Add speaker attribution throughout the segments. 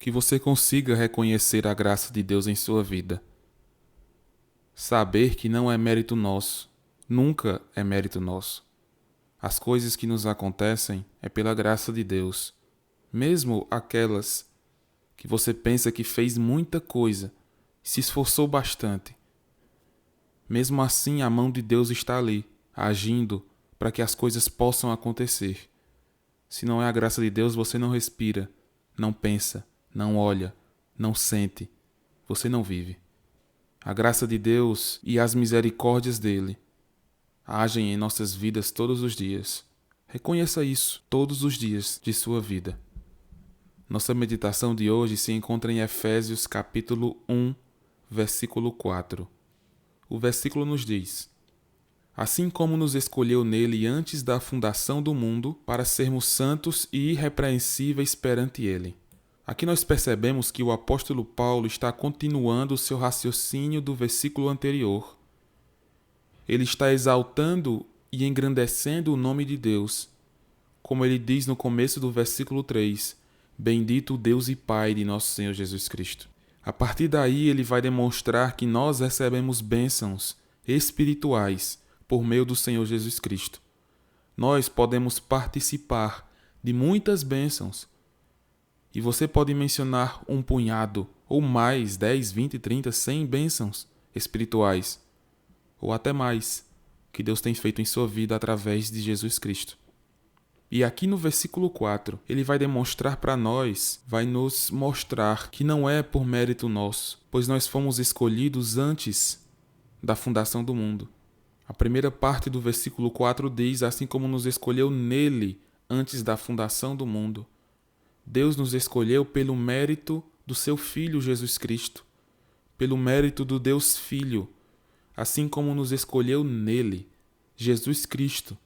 Speaker 1: que você consiga reconhecer a graça de Deus em sua vida. Saber que não é mérito nosso, nunca é mérito nosso. As coisas que nos acontecem é pela graça de Deus, mesmo aquelas que você pensa que fez muita coisa, se esforçou bastante. Mesmo assim, a mão de Deus está ali, agindo para que as coisas possam acontecer. Se não é a graça de Deus, você não respira, não pensa, não olha, não sente, você não vive. A graça de Deus e as misericórdias dele agem em nossas vidas todos os dias. Reconheça isso todos os dias de sua vida. Nossa meditação de hoje se encontra em Efésios capítulo 1, versículo 4. O versículo nos diz: assim como nos escolheu nele antes da fundação do mundo, para sermos santos e irrepreensíveis perante ele. Aqui nós percebemos que o apóstolo Paulo está continuando o seu raciocínio do versículo anterior. Ele está exaltando e engrandecendo o nome de Deus. Como ele diz no começo do versículo 3, bendito o Deus e Pai de nosso Senhor Jesus Cristo. A partir daí ele vai demonstrar que nós recebemos bênçãos espirituais por meio do Senhor Jesus Cristo. Nós podemos participar de muitas bênçãos. E você pode mencionar um punhado, ou mais, 10, 20, 30, 100 bênçãos espirituais, ou até mais, que Deus tem feito em sua vida através de Jesus Cristo. E aqui no versículo 4, ele vai demonstrar para nós, vai nos mostrar que não é por mérito nosso, pois nós fomos escolhidos antes da fundação do mundo. A primeira parte do versículo 4 diz, assim como nos escolheu nele antes da fundação do mundo. Deus nos escolheu pelo mérito do seu Filho Jesus Cristo, pelo mérito do Deus Filho, assim como nos escolheu nele, Jesus Cristo.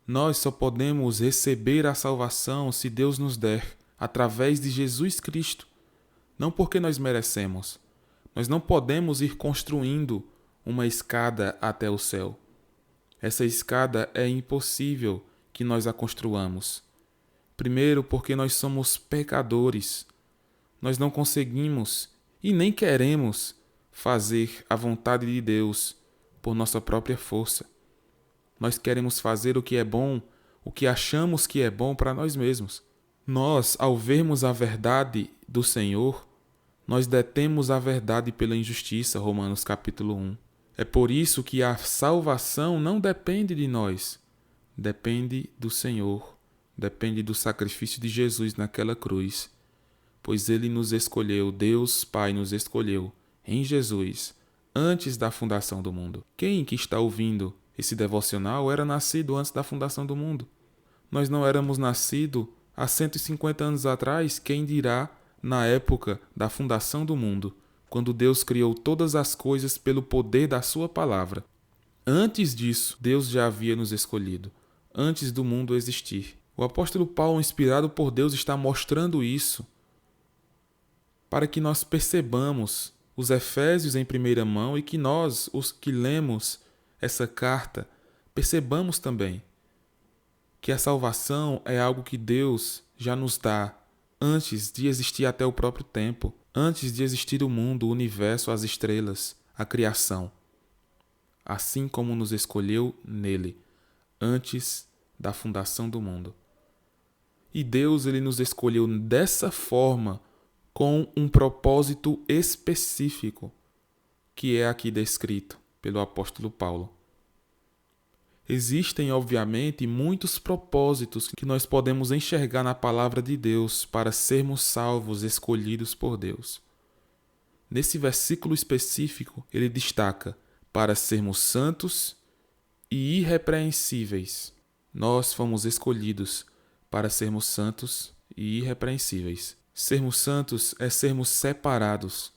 Speaker 1: Nós só podemos receber a salvação se Deus nos der, através de Jesus Cristo, não porque nós merecemos. Nós não podemos ir construindo uma escada até o céu. Essa escada é impossível que nós a construamos. Primeiro, porque nós somos pecadores. Nós não conseguimos e nem queremos fazer a vontade de Deus por nossa própria força. Nós queremos fazer o que é bom, o que achamos que é bom para nós mesmos. Nós, ao vermos a verdade do Senhor, nós detemos a verdade pela injustiça, Romanos capítulo 1. É por isso que a salvação não depende de nós, depende do Senhor. Depende do sacrifício de Jesus naquela cruz, pois ele nos escolheu, Deus Pai nos escolheu em Jesus antes da fundação do mundo. Quem que está ouvindo esse devocional era nascido antes da fundação do mundo. Nós não éramos nascidos há 150 anos atrás, quem dirá na época da fundação do mundo, quando Deus criou todas as coisas pelo poder da sua palavra. Antes disso, Deus já havia nos escolhido, antes do mundo existir. O apóstolo Paulo, inspirado por Deus, está mostrando isso para que nós percebamos os Efésios em primeira mão e que nós, os que lemos essa carta, percebamos também que a salvação é algo que Deus já nos dá antes de existir até o próprio tempo, antes de existir o mundo, o universo, as estrelas, a criação. Assim como nos escolheu nele, antes da fundação do mundo. E Deus ele nos escolheu dessa forma com um propósito específico, que é aqui descrito pelo apóstolo Paulo. Existem, obviamente, muitos propósitos que nós podemos enxergar na palavra de Deus para sermos salvos, escolhidos por Deus. Nesse versículo específico, ele destaca para sermos santos e irrepreensíveis. Nós fomos escolhidos para sermos santos e irrepreensíveis. Sermos santos é sermos separados.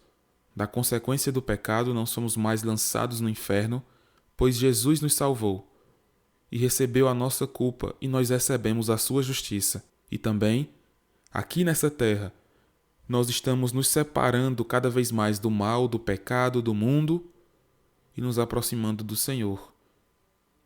Speaker 1: Da consequência do pecado, não somos mais lançados no inferno, pois Jesus nos salvou e recebeu a nossa culpa e nós recebemos a sua justiça. E também, aqui nessa terra, nós estamos nos separando cada vez mais do mal, do pecado, do mundo e nos aproximando do Senhor.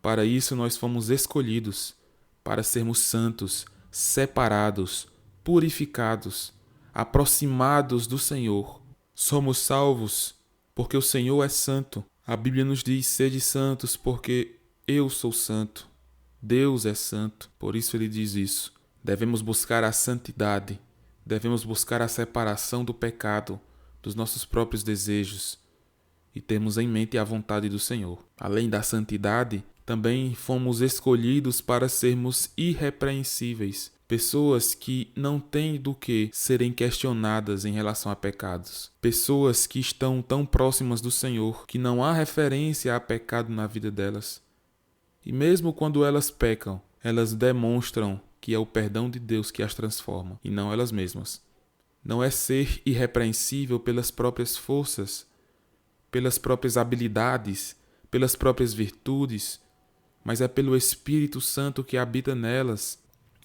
Speaker 1: Para isso nós fomos escolhidos, para sermos santos, separados, purificados, aproximados do Senhor. Somos salvos porque o Senhor é santo. A Bíblia nos diz: sede santos porque eu sou santo. Deus é santo, por isso ele diz isso. Devemos buscar a santidade, devemos buscar a separação do pecado, dos nossos próprios desejos e termos em mente a vontade do Senhor. Além da santidade, também fomos escolhidos para sermos irrepreensíveis, pessoas que não têm do que serem questionadas em relação a pecados, pessoas que estão tão próximas do Senhor que não há referência a pecado na vida delas. E mesmo quando elas pecam, elas demonstram que é o perdão de Deus que as transforma, e não elas mesmas. Não é ser irrepreensível pelas próprias forças, pelas próprias habilidades, pelas próprias virtudes, mas é pelo Espírito Santo que habita nelas.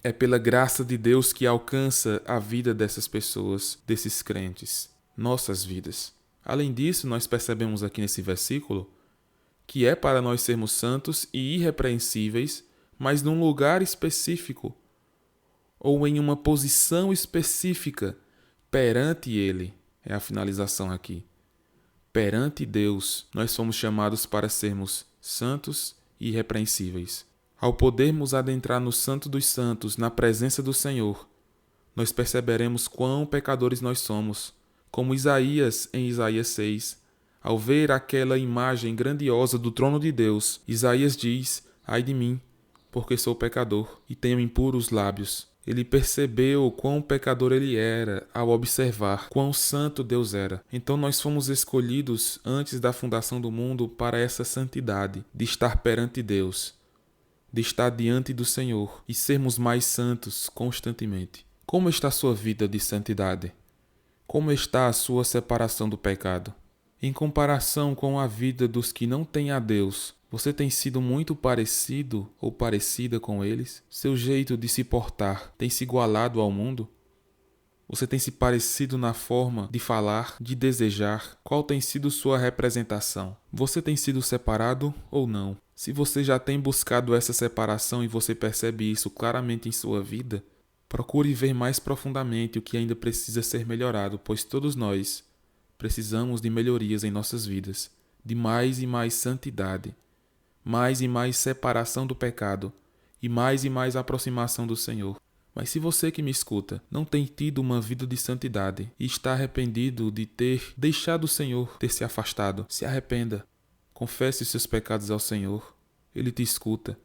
Speaker 1: É pela graça de Deus que alcança a vida dessas pessoas, desses crentes, nossas vidas. Além disso, nós percebemos aqui nesse versículo que é para nós sermos santos e irrepreensíveis, mas num lugar específico, ou em uma posição específica, perante Ele. É a finalização aqui. Perante Deus, nós somos chamados para sermos santos e irrepreensíveis. Ao podermos adentrar no Santo dos Santos, na presença do Senhor, nós perceberemos quão pecadores nós somos, como Isaías em Isaías 6. Ao ver aquela imagem grandiosa do trono de Deus, Isaías diz: ai de mim, porque sou pecador e tenho impuros lábios. Ele percebeu quão pecador ele era ao observar quão santo Deus era. Então nós fomos escolhidos antes da fundação do mundo para essa santidade, de estar perante Deus, de estar diante do Senhor e sermos mais santos constantemente. Como está a sua vida de santidade? Como está a sua separação do pecado? Em comparação com a vida dos que não têm a Deus, você tem sido muito parecido ou parecida com eles? Seu jeito de se portar tem se igualado ao mundo? Você tem se parecido na forma de falar, de desejar? Qual tem sido sua representação? Você tem sido separado ou não? Se você já tem buscado essa separação e você percebe isso claramente em sua vida, procure ver mais profundamente o que ainda precisa ser melhorado, pois todos nós precisamos de melhorias em nossas vidas, de mais e mais santidade, mais e mais separação do pecado e mais aproximação do Senhor. Mas se você que me escuta não tem tido uma vida de santidade e está arrependido de ter deixado o Senhor ter se afastado, se arrependa. Confesse os seus pecados ao Senhor. Ele te escuta.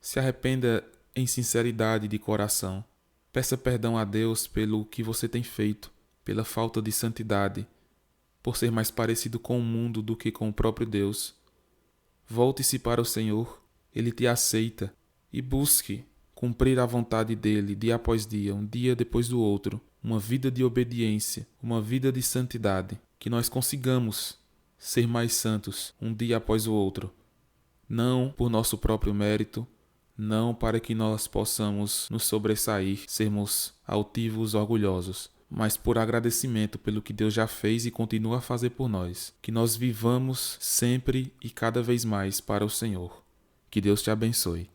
Speaker 1: Se arrependa em sinceridade de coração. Peça perdão a Deus pelo que você tem feito, pela falta de santidade, por ser mais parecido com o mundo do que com o próprio Deus. Volte-se para o Senhor, Ele te aceita, e busque cumprir a vontade dEle dia após dia, um dia depois do outro, uma vida de obediência, uma vida de santidade, que nós consigamos ser mais santos um dia após o outro, não por nosso próprio mérito, não para que nós possamos nos sobressair, sermos altivos, orgulhosos, mas por agradecimento pelo que Deus já fez e continua a fazer por nós. Que nós vivamos sempre e cada vez mais para o Senhor. Que Deus te abençoe.